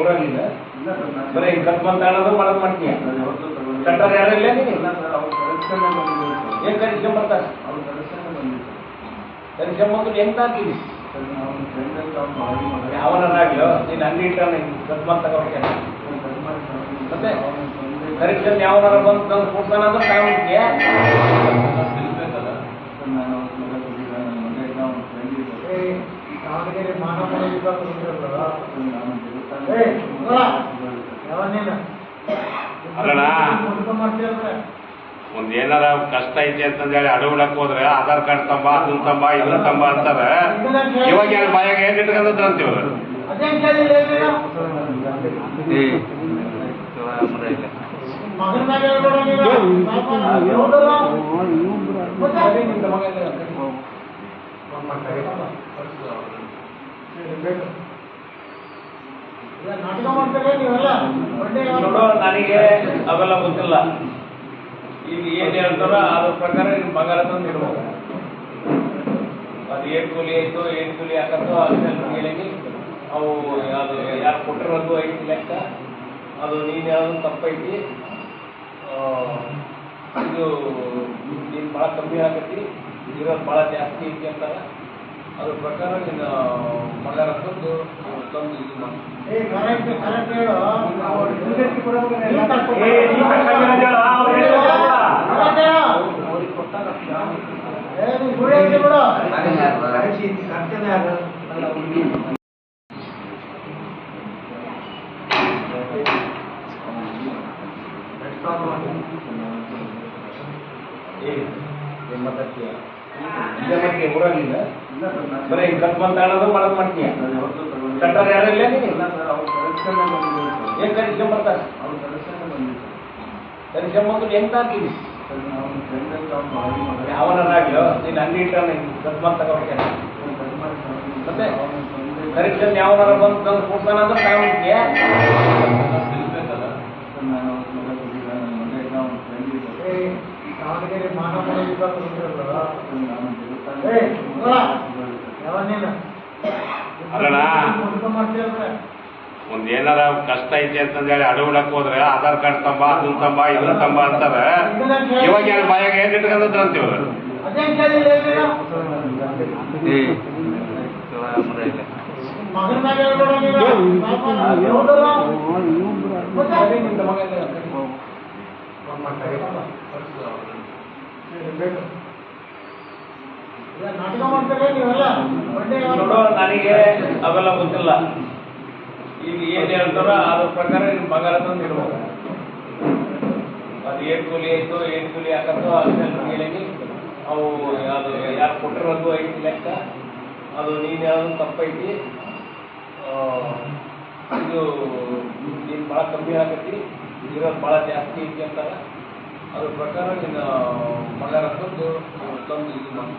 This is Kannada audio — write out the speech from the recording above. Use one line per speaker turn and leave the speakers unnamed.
ಊರಾಗಿಲ್ಲ ಬರೀ ಕಟ್ ಮಾತಾಡೋದು ಮಾಡೋದು ಮಾಡ್ತೀಯ ಕಟ್ಟರ್ ಯಾರು ಇಲ್ಲ ಏನ್ ಕರಿಸ್ಕೊಂಬರ್ತಾರೆ ಕರಿಸ್ಕೊಂಬಂದು ಹೆಂಗ್ ತಾಂತೀವಿ ಯಾವನಾಗ್ಲೋ ನೀನು ಅಂಗಡಿ ಇಟ್ಟ ಕಟ್ ಮಾಡ್ ತಗೋಕೆ ಮತ್ತೆ ಕರಿಸ್ಕೊಂಡು ಯಾವನಾರ ಬಂದು ತಂದು ಕೊಡ್ತಾನಂದ್ರೆ ತಗೊಂಡಿದ್ಯಾ
ಅಲ್ಲಣ್ಣ ಒಂದ್ ಏನಾರ ಕಷ್ಟ ಐತಿ ಅಂತಂದೇಳಿ ಅಡವಿಡಕ್ ಹೋದ್ರೆ ಆಧಾರ್ ಕಾರ್ಡ್ ತಂಬ ಅದನ್ನ ತಂಬ ಇದನ್ನ ತಂಬ ಅಂತಾರ. ಇವಾಗ ಯಾರು ಬಾಯಾಗ ಏನ್ ಇಟ್ಕೊಂಡ್ರ ಅಂತೀವ
ನೋಡೋ ನನಗೆ ಅವೆಲ್ಲ ಗೊತ್ತಿಲ್ಲ. ಈಗ ಏನ್ ಹೇಳ್ತಾರೋ ಅದ್ರ ಪ್ರಕಾರ ನಿಮ್ ಬಂಗಾರ ತಂದು ಇಡ್ಬೇಕು. ಅದು ಏನ್ ಕೂಲಿ ಆಯ್ತು ಏನ್ ಕೂಲಿ ಹಾಕತ್ತೋ ಅದನ್ನ ಅವು ಅದು ಯಾರು ಕೊಟ್ಟಿರೋದು ಐತಿ ಲೆಕ್ಕ. ಅದು ನೀನ್ ಯಾವ್ದು ತಪ್ಪೈತಿ, ಇದು ನೀನ್ ಭಾಳ ಕಮ್ಮಿ ಆಗತ್ತಿ, ಇರೋದು ಭಾಳ ಜಾಸ್ತಿ ಐತಿ ಅಂತಾರ. ಅದ್ರ ಪ್ರಕಾರ ನೀನು ಬಂಗಾರ ತಂದು ಇದು ಮಾಡಿ. ಊರಾಗಿಲ್ಲ ಬರೀ ಕಟ್ ಮಾತಾಡೋದು ಮಾಡೋದು ಮಾಡ್ತೀಯ ಕಟ್ಟರ್ ಯಾರು ಇಲ್ಲ ಏನ್ ಕರಿಸ್ಕೊಂಬರ್ತಾರೆ ಕರಿಸ್ಕೊಂಬಂದು ಹೆಂಗ್ ತಾಂತೀವಿ ಯಾವನಾಗ್ಲೋ ನೀನು ಅಂಗಡಿ ಇಟ್ಟ ಕಟ್ ಮಾಡ್ ತಗೋಕೆ ಮತ್ತೆ ಕರಿಸ್ಕೊಂಡು ಯಾವನಾರ ಬಂದು ತಂದು ಕೊಡ್ತಾನಂದ್ರೆ ತಗೊಂಡಿದ್ಯಾ
ಅಲ್ಲಣ್ಣ ಒಂದ್ ಏನಾರ ಕಷ್ಟ ಐತಿ ಅಂತಂದೇಳಿ ಅಡವಿಡಕ್ ಹೋದ್ರೆ ಆಧಾರ್ ಕಾರ್ಡ್ ತಂಬ ಅದನ್ನ ತಂಬ ಇದನ್ನ ತಂಬ ಅಂತಾರ. ಇವಾಗ ಯಾರು ಬಾಯಾಗ ಏನ್ ಇಟ್ಕೊಂಡ್ರ ಅಂತೀವ
ನೋಡೋ ನನಗೆ ಅವೆಲ್ಲ ಗೊತ್ತಿಲ್ಲ. ಈಗ ಏನ್ ಹೇಳ್ತಾರೋ ಅದ್ರ ಪ್ರಕಾರ ನಿಮ್ ಬಂಗಾರ ತಂದು ಇಡ್ಬೇಕು. ಅದು ಏನ್ ಕೂಲಿ ಆಯ್ತು ಏನ್ ಕೂಲಿ ಹಾಕತ್ತೋ ಅದನ್ನ ಅವು ಅದು ಯಾರು ಕೊಟ್ಟಿರೋದು ಐತಿ ಲೆಕ್ಕ. ಅದು ನೀನ್ ಯಾವ್ದು ತಪ್ಪೈತಿ, ಇದು ನೀನ್ ಭಾಳ ಕಮ್ಮಿ ಆಗತ್ತಿ, ಇರೋದು ಭಾಳ ಜಾಸ್ತಿ ಐತಿ ಅಂತಾರ. ಅದ್ರ ಪ್ರಕಾರ ನೀನು ಬಂಗಾರ ತಂದು ಇದು ಮಾಡಿ.